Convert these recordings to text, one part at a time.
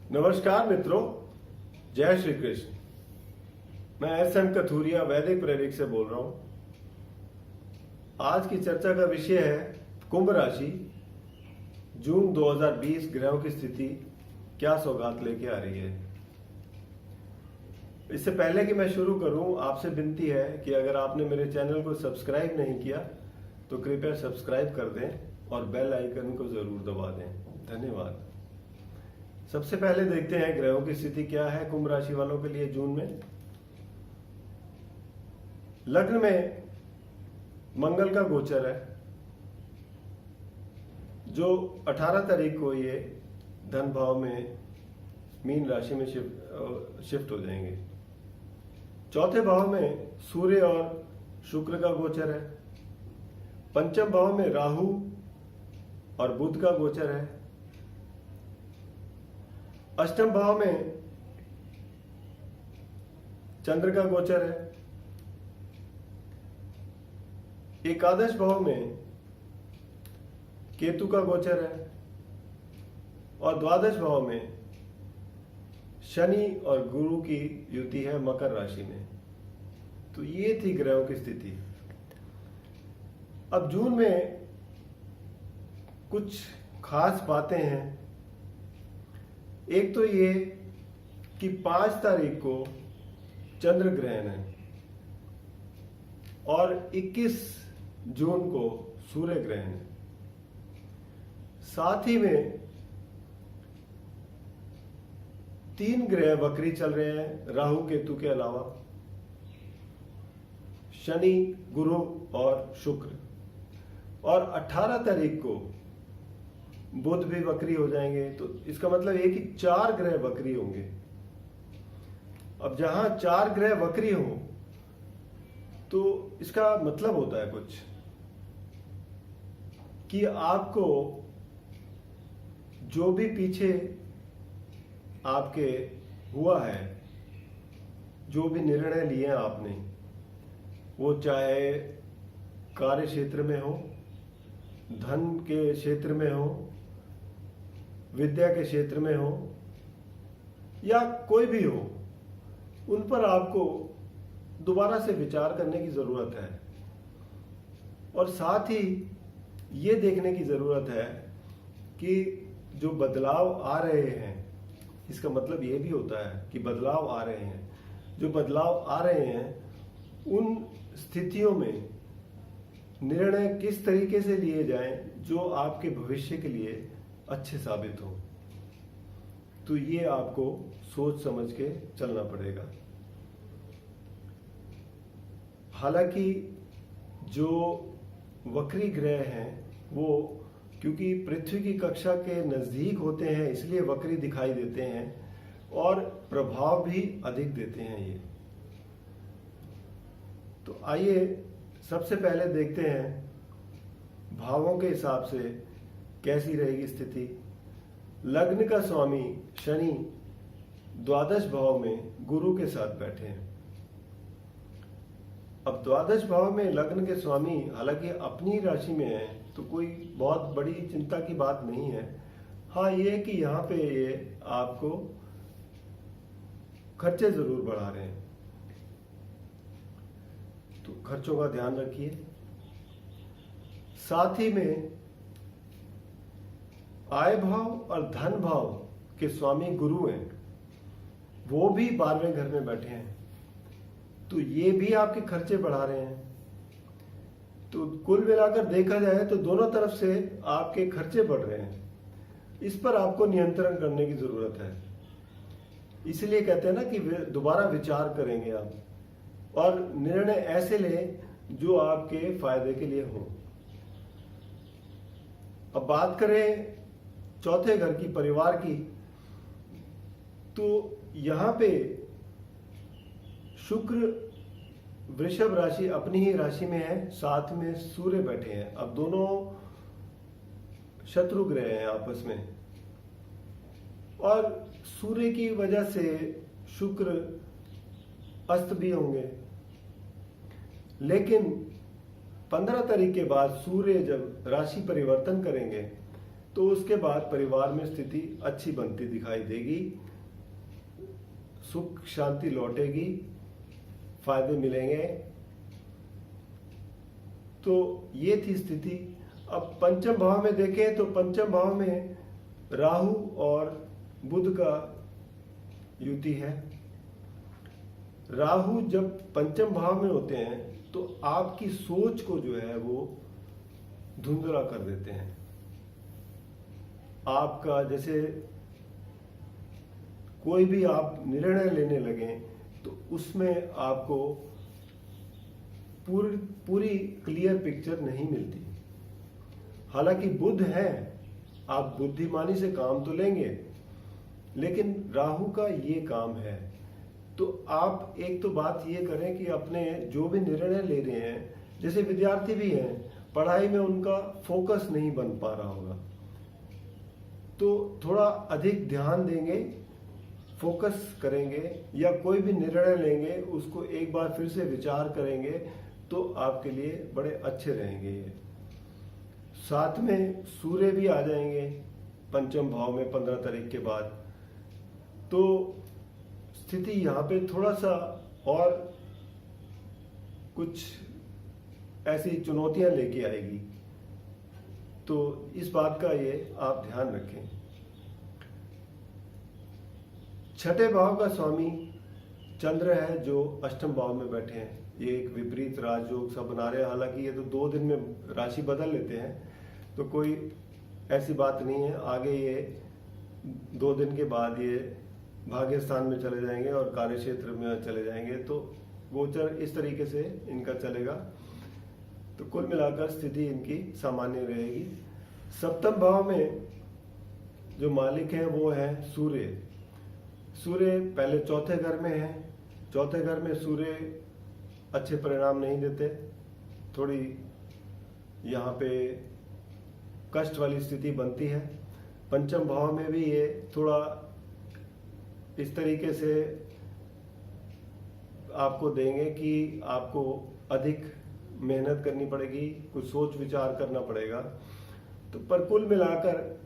नमस्कार मित्रों, जय श्री कृष्ण। मैं एस.एम. कथूरिया वैदिक प्रेरिक से बोल रहा हूं। आज की चर्चा का विषय है कुंभ राशि। जून 2020 ग्रहों की स्थिति क्या सौगात लेके आ रही है। इससे पहले कि मैं शुरू करूं, आपसे विनती है कि अगर आपने मेरे चैनल को सब्सक्राइब नहीं किया तो कृपया सब्सक्राइब कर दें और बेल आइकन को जरूर दबा दें। धन्यवाद। सबसे पहले देखते हैं ग्रहों की स्थिति क्या है कुंभ राशि वालों के लिए जून में। लग्न में मंगल का गोचर है, जो 18 तारीख को ये धन भाव में मीन राशि में शिफ्ट हो जाएंगे। चौथे भाव में सूर्य और शुक्र का गोचर है। पंचम भाव में राहु और बुध का गोचर है। अष्टम भाव में चंद्र का गोचर है। एकादश भाव में केतु का गोचर है और द्वादश भाव में शनि और गुरु की युति है मकर राशि में। तो ये थी ग्रहों की स्थिति। अब जून में कुछ खास बातें हैं। एक तो ये कि 5 तारीख को चंद्र ग्रहण है और 21 जून को सूर्य ग्रहण है। साथ ही में 3 ग्रह वक्री चल रहे हैं राहु केतु के अलावा, शनि, गुरु और शुक्र। और 18 तारीख को बुध भी वक्री हो जाएंगे। तो इसका मतलब ये कि 4 ग्रह वक्री होंगे। अब जहां 4 ग्रह वक्री हो तो इसका मतलब होता है कुछ कि आपको जो भी पीछे आपके हुआ है, जो भी निर्णय लिए आपने, वो चाहे कार्य क्षेत्र में हो, धन के क्षेत्र में हो, विद्या के क्षेत्र में हो या कोई भी हो, उन पर आपको दोबारा से विचार करने की जरूरत है। और साथ ही ये देखने की जरूरत है कि जो बदलाव आ रहे हैं, इसका मतलब ये भी होता है कि बदलाव आ रहे हैं। जो बदलाव आ रहे हैं उन स्थितियों में निर्णय किस तरीके से लिए जाएं जो आपके भविष्य के लिए अच्छे साबित हो। तो ये आपको सोच समझ के चलना पड़ेगा। हालांकि जो वक्री ग्रह हैं वो क्योंकि पृथ्वी की कक्षा के नजदीक होते हैं इसलिए वक्री दिखाई देते हैं और प्रभाव भी अधिक देते हैं ये। तो आइए सबसे पहले देखते हैं भावों के हिसाब से कैसी रहेगी स्थिति। लग्न का स्वामी शनि द्वादश भाव में गुरु के साथ बैठे हैं। अब द्वादश भाव में लग्न के स्वामी हालांकि अपनी राशि में है तो कोई बहुत बड़ी चिंता की बात नहीं है। हाँ, ये कि यहाँ पे ये आपको खर्चे जरूर बढ़ा रहे हैं, तो खर्चों का ध्यान रखिए। साथ ही में आय भाव और धन भाव के स्वामी गुरु हैं, वो भी 12वें घर में बैठे हैं, तो ये भी आपके खर्चे बढ़ा रहे हैं। तो कुल मिलाकर देखा जाए तो दोनों तरफ से आपके खर्चे बढ़ रहे हैं। इस पर आपको नियंत्रण करने की जरूरत है। इसलिए कहते हैं ना कि दोबारा विचार करेंगे आप और निर्णय ऐसे लें जो आपके फायदे के लिए हो। अब बात करें चौथे घर की, परिवार की, तो यहां पे शुक्र वृषभ राशि अपनी ही राशि में है, साथ में सूर्य बैठे हैं। अब दोनों शत्रु ग्रह हैं आपस में और सूर्य की वजह से शुक्र अस्त भी होंगे। लेकिन 15 तारीख के बाद सूर्य जब राशि परिवर्तन करेंगे तो उसके बाद परिवार में स्थिति अच्छी बनती दिखाई देगी, सुख शांति लौटेगी, फायदे मिलेंगे। तो ये थी स्थिति। अब पंचम भाव में देखें तो पंचम भाव में राहु और बुध का युति है। राहु जब पंचम भाव में होते हैं तो आपकी सोच को जो है वो धुंधला कर देते हैं। आपका जैसे कोई भी आप निर्णय लेने लगे तो उसमें आपको पूरी क्लियर पिक्चर नहीं मिलती। हालांकि बुध है, आप बुद्धिमानी से काम तो लेंगे, लेकिन राहु का ये काम है। तो आप एक तो बात ये करें कि अपने जो भी निर्णय ले रहे हैं, जैसे विद्यार्थी भी हैं, पढ़ाई में उनका फोकस नहीं बन पा रहा होगा, तो थोड़ा अधिक ध्यान देंगे, फोकस करेंगे, या कोई भी निर्णय लेंगे उसको एक बार फिर से विचार करेंगे तो आपके लिए बड़े अच्छे रहेंगे ये। साथ में सूर्य भी आ जाएंगे पंचम भाव में 15 तारीख के बाद, तो स्थिति यहाँ पे थोड़ा सा और कुछ ऐसी चुनौतियां लेके आएगी। तो इस बात का ये आप ध्यान रखें। छठे भाव का स्वामी चंद्र है जो अष्टम भाव में बैठे हैं। ये एक विपरीत राजयोग सा बना रहे हैं। हालांकि ये तो 2 दिन में राशि बदल लेते हैं, तो कोई ऐसी बात नहीं है। आगे ये 2 दिन के बाद ये भाग्य स्थान में चले जाएंगे और कार्य क्षेत्र में चले जाएंगे, तो गोचर इस तरीके से इनका चलेगा। तो कुल मिलाकर स्थिति इनकी सामान्य रहेगी। सप्तम भाव में जो मालिक है वो है सूर्य। सूर्य पहले चौथे घर में है। चौथे घर में सूर्य अच्छे परिणाम नहीं देते, थोड़ी यहाँ पे कष्ट वाली स्थिति बनती है। पंचम भाव में भी ये थोड़ा इस तरीके से आपको देंगे कि आपको अधिक मेहनत करनी पड़ेगी, कुछ सोच विचार करना पड़ेगा। तो पर कुल मिलाकर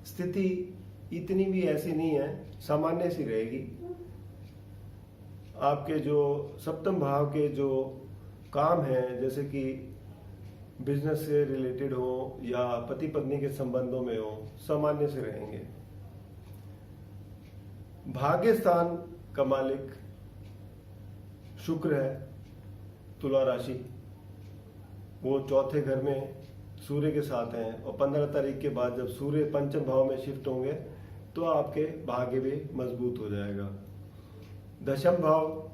स्थिति इतनी भी ऐसी नहीं है, सामान्य सी रहेगी। आपके जो सप्तम भाव के जो काम हैं, जैसे कि बिजनेस से रिलेटेड हो या पति पत्नी के संबंधों में हो, सामान्य से रहेंगे। भाग्य स्थान का मालिक शुक्र है, तुला राशि, वो चौथे घर में सूर्य के साथ हैं। और 15 तारीख के बाद जब सूर्य पंचम भाव में शिफ्ट होंगे तो आपके भाग्य भी मजबूत हो जाएगा। दशम भाव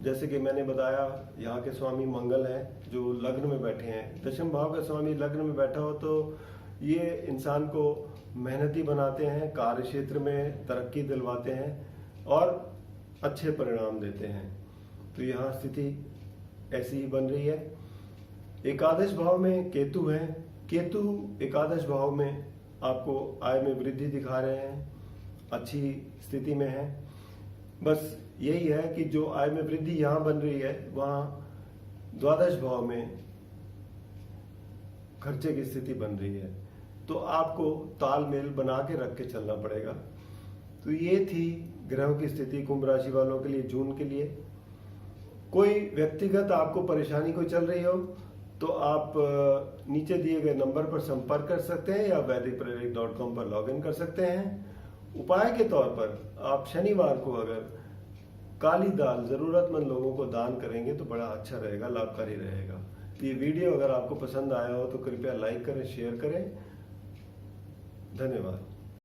जैसे कि मैंने बताया, यहाँ के स्वामी मंगल हैं जो लग्न में बैठे हैं। दशम भाव का स्वामी लग्न में बैठा हो तो ये इंसान को मेहनती बनाते हैं, कार्य क्षेत्र में तरक्की दिलवाते हैं और अच्छे परिणाम देते हैं। तो यहाँ स्थिति ऐसी ही बन रही है। एकादश भाव में केतु है। केतु एकादश भाव में आपको आय में वृद्धि दिखा रहे हैं, अच्छी स्थिति में है। बस यही है कि जो आय में वृद्धि यहाँ बन रही है, वहाँ द्वादश भाव में खर्चे की स्थिति बन रही है। तो आपको तालमेल बना के रख के चलना पड़ेगा। तो ये थी ग्रहों की स्थिति कुंभ राशि वालों के लिए जून के लिए। कोई व्यक्तिगत आपको परेशानी कोई चल रही हो तो आप नीचे दिए गए नंबर पर संपर्क कर सकते हैं या वैदिकप्रेरिक.com पर लॉगिन कर सकते हैं। उपाय के तौर पर आप शनिवार को अगर काली दाल जरूरतमंद लोगों को दान करेंगे तो बड़ा अच्छा रहेगा, लाभकारी रहेगा। तो ये वीडियो अगर आपको पसंद आया हो तो कृपया लाइक करें, शेयर करें। धन्यवाद।